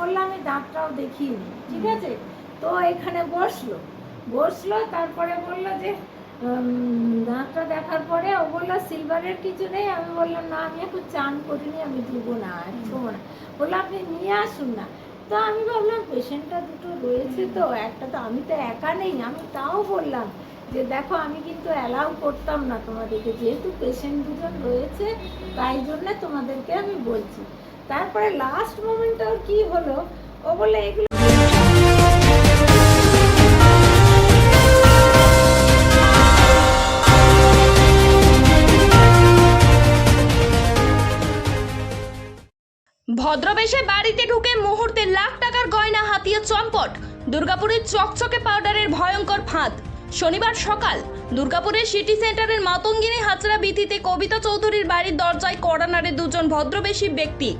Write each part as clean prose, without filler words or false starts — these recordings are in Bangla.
বললো আমি দাঁতটাও দেখিয়ে নিই, ঠিক আছে। তো এখানে বসলো তারপরে বললো যে দাঁতটা দেখার পরে ও বললো সিলভারের কিছু নেই। আমি বললাম না, আমি এখন চান করিনি, আমি দেবো না, ছোবো না। বললো আপনি নিয়ে আসুন না। তো আমি ভাবলাম পেশেন্টটা দুটো রয়েছে, তো একটা তো আমি তো একা নেই। আমি তাও বললাম যে দেখো আমি কিন্তু অ্যালাউ করতাম না তোমাদেরকে, যেহেতু পেশেন্ট দুজন রয়েছে তাই জন্য তোমাদেরকে আমি বলছি। তারপরে লাস্ট মোমেন্টে ওর কি হলো, ও বলে এগুলো ভদ্রবেশে বাড়িতে ঢুকে মুহূর্তে লাখ টাকার গয়না হাতিয়ে চম্পট। দুর্গাপুরের চকচকে পাউডারের ভয়ঙ্কর ফাঁদ। শনিবার সকাল দুর্গাপুরের সিটি সেন্টারের মাতঙ্গিনী হাজরা বিথিতে কবিতা চৌধুরীর বাড়ির দরজায় কড়া নাড়ে দুজন ভদ্রবেশী ব্যক্তি।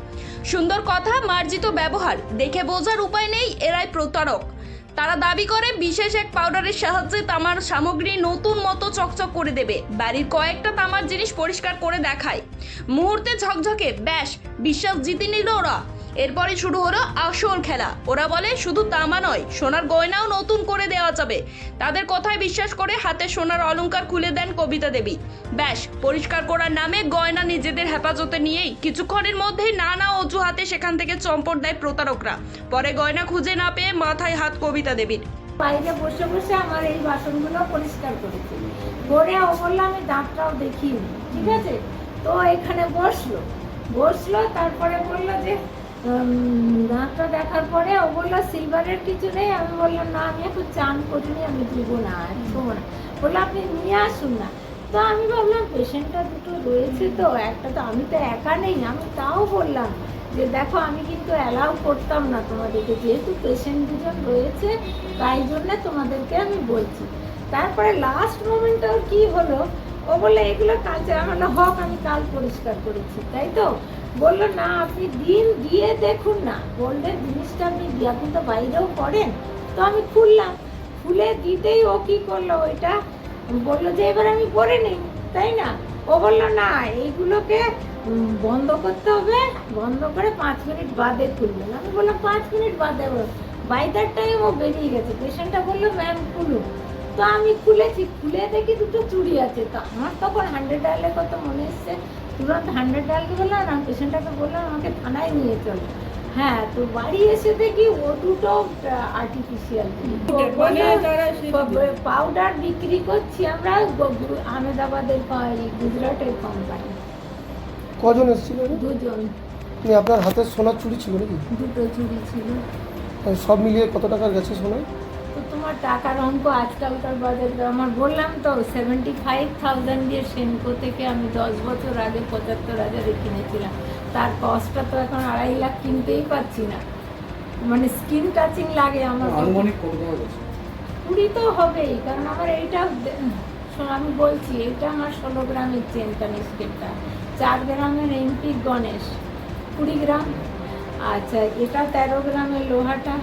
সুন্দর কথা, মার্জিত ব্যবহার, দেখে বোঝার উপায় নেই এরাই প্রতারক। তারা দাবি করে বিশেষ এক পাউডারের সাহায্যে তামার সামগ্রী নতুন মতো চকচক করে দেবে। বাড়ির কয়েকটা তামার জিনিস পরিষ্কার করে দেখায়, মুহূর্তে ঝকঝকে। ব্যাস, বিশ্বাস জিতে নিল ওরা। এরপরে শুরু হলো আসল খেলা। ওরা বলে শুধু তামা নয়, সোনার গয়নাও নতুন করে দেওয়া যাবে। তাদের কথায় বিশ্বাস করে হাতে সোনার অলংকার খুলে দেন কবিতা দেবী। ব্যাস, পরিষ্কার করার নামে গয়না নিজেদের হেফাজতে নিয়েই কিছুক্ষণের মধ্যেই নানা অজুহাতে সেখান থেকে চম্পট দেয় প্রতারকরা। পরে গয়না খুঁজে না পেয়ে মাথায় হাত কবিতা দেবীর। বাইরে বসে বসে আমার এই বাসনগুলো পরিষ্কার করেছি, করে ও বললো আমি দাঁতটাও দেখিয়ে নিই, ঠিক আছে। তো এখানে বসলো তারপরে বললো যে দাঁতটা দেখার পরে ও বললো সিলভারের কিছু নেই। আমি বললাম না, আমি এখন চান করিনি, আমি দেবো না, ছোবো না। বললো আপনি নিয়ে আসুন না। তো আমি ভাবলাম পেশেন্টটা দুটো রয়েছে, তো একটা তো আমি তো একা নেই। আমি তাও বললাম যে দেখো আমি কিন্তু অ্যালাউ করতাম না তোমাদেরকে, যেহেতু পেশেন্ট দুজন রয়েছে তাই জন্য তোমাদেরকে আমি বলছি। তারপরে লাস্ট মোমেন্টে ওর কি হলো, ও বললো এগুলো কাল আমার হক, আমি কাল পরিষ্কার করেছি, তাই তো। বললো না আপনি দিন দিয়ে দেখুন না, গোল্ডের জিনিসটা আপনি আপনি তো বাইরেও করেন। তো আমি খুলে দিতেই ও কি করলো, ওইটা বললো যে এবার আমি পরে নিই, তাই না। ও বললো না এইগুলোকে বন্ধ করতে হবে, বন্ধ করে 5 মিনিট বাদে খুলবেন। আমি বললাম 5 মিনিট বাদে। বাই দ্যাট টাইম ও বেরিয়ে গেছে। পেশেন্টটা বললো ম্যাম খুলুন। তো আমি খুলেছি, খুলে দেখি দুটো চুড়ি আছে। তো আমার তখন 100 ডায়ালের কথা মনে এসছে, তুরন্ত 100 ডায়ালকে বললাম, আমি পেশেন্টটাকে বললাম আমাকে থানায় নিয়ে চলো। হ্যাঁ, তো বাড়ি এসে দেখি ও দুটো আর্টিফিশিয়াল পাউডার বিক্রি করছি আমরা আহমেদাবাদের গুজরাটের কোম্পানি। কজন এসেছিল? দুজন। আপনার হাতের সোনার চুড়ি ছিল নাকি? দুটো চুড়ি ছিল। সব মিলিয়ে কত টাকার গেছে সোনা? তো তোমার টাকার অঙ্ক আজকালকার বাজারে আমার বললাম তো 75,000 দিয়ে সেনকো থেকে আমি 10 বছর আগে 75,000-এ কিনেছিলাম। তার কস্টটা তো এখন 2.5 লাখ কিনতেই পাচ্ছি না, মানে স্কিন টাচিং লাগে আমার। আনুমানিক কত টাকা গেছে? 20 তো হবেই, কারণ আমার এইটা আমি বলছি এটা আমার 16 গ্রামের চেন কানিস্কেটটা, 4 গ্রামের এমপি গণেশ 20 গ্রাম। আচ্ছা, এটা 13 গ্রামের লোহাটা,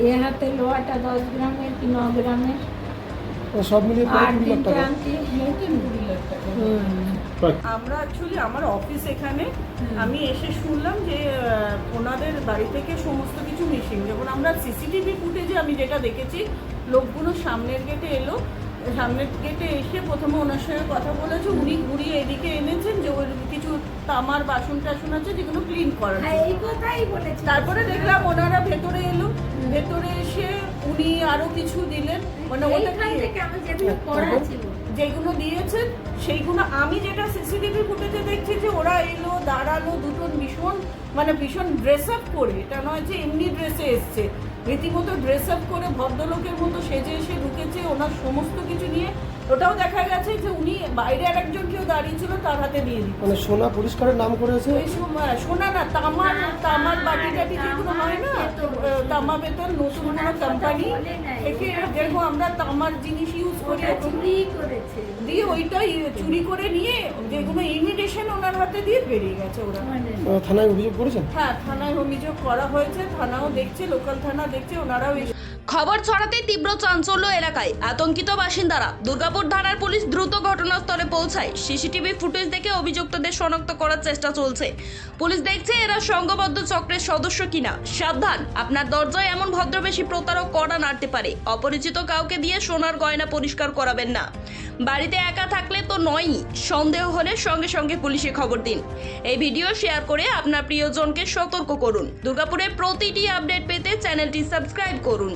এ হাতে লোহাটা 10 গ্রামের কি 9 গ্রামের, সব মিলিয়ে আর 3 আংটি। আমরা অ্যাকচুয়ালি আমার অফিস এখানে, আমি এসে শুনলাম যে ওনাদের বাড়ি থেকে সমস্ত কিছু মিসিং। যখন আমরা সিসিটিভি ফুটেজে আমি যেটা দেখেছি, লোকগুলো সামনের গেটে এলো, সামনের গেটে এসে প্রথমে ওনার সঙ্গে কথা বলেছে, উনি ঘুরিয়ে এদিকে এনেছেন যে ওর কিছু তামার বাসন টাসন আছে যেগুলো ক্লিন করার। তারপরে দেখলাম ওনারা ভেতরে এলো, ভেতরে এসে উনি আরো কিছু দিলেন, মানে যেগুলো দিয়েছেন সেইগুলো আমি যেটা সিসিটিভি ফুটেজে দেখছি যে ওরা এলো, দাঁড়ালো, দুটো ভীষণ ড্রেস আপ করে, এটা নয় যে এমনি ড্রেসে এসছে, রীতিমতো ড্রেস আপ করে ভদ্রলোকের মতো সেজে এসে ঢুকেছে ওনার সমস্ত কিছু নিয়ে। ওটাও দেখা গেছে যে উনি বাইরে আর একজন কেউ দাঁড়িয়ে ছিল, তার হাতে দিয়ে দিচ্ছে। মানে সোনা পরিষ্কারের নাম করেছে? সোনা না, তামার বাটি টাটি যেগুলো হয় না, তামা বেতন নতুন কোনো কোম্পানি থেকে যেরকম আমরা তামার জিনিস ইউজ করি, দিয়ে ওইটাই চুরি করে নিয়ে যেগুলো ইমিটেশন ওনার হাতে দিয়ে বেরিয়ে গেছে। ওরা থানায় অভিযোগ করেছেন? হ্যাঁ, থানায় অভিযোগ করা হয়েছে, থানাও দেখছে, লোকাল থানা দেখছে, ওনারাও এই খবর ছড়াতে তীব্র চাঞ্চল্য এলাকায়, আতঙ্কিত বাসিন্দারা। দুর্গাপুর থানার পুলিশ দ্রুত ঘটনাস্থলে পৌঁছায়। সিসিটিভি ফুটেজ দেখে অভিযুক্তদের শনাক্ত করার চেষ্টা চলছে। পুলিশ দেখছে এরা সংঘবদ্ধ চক্রের সদস্য কিনা। সাবধান, আপনার দরজায় এমন ভদ্রবেশী প্রতারক কড়া নাড়তে পারে। অপরিচিত কাউকে দিয়ে সোনার গয়না পরিষ্কার করাবেন না। বাড়িতে একা থাকলে তো নয়ই, সন্দেহ হলে সঙ্গে সঙ্গে পুলিশে খবর দিন। এই ভিডিও শেয়ার করে আপনার প্রিয়জনকে সতর্ক করুন। দুর্গাপুরের প্রতিটি আপডেট পেতে চ্যানেলটি সাবস্ক্রাইব করুন।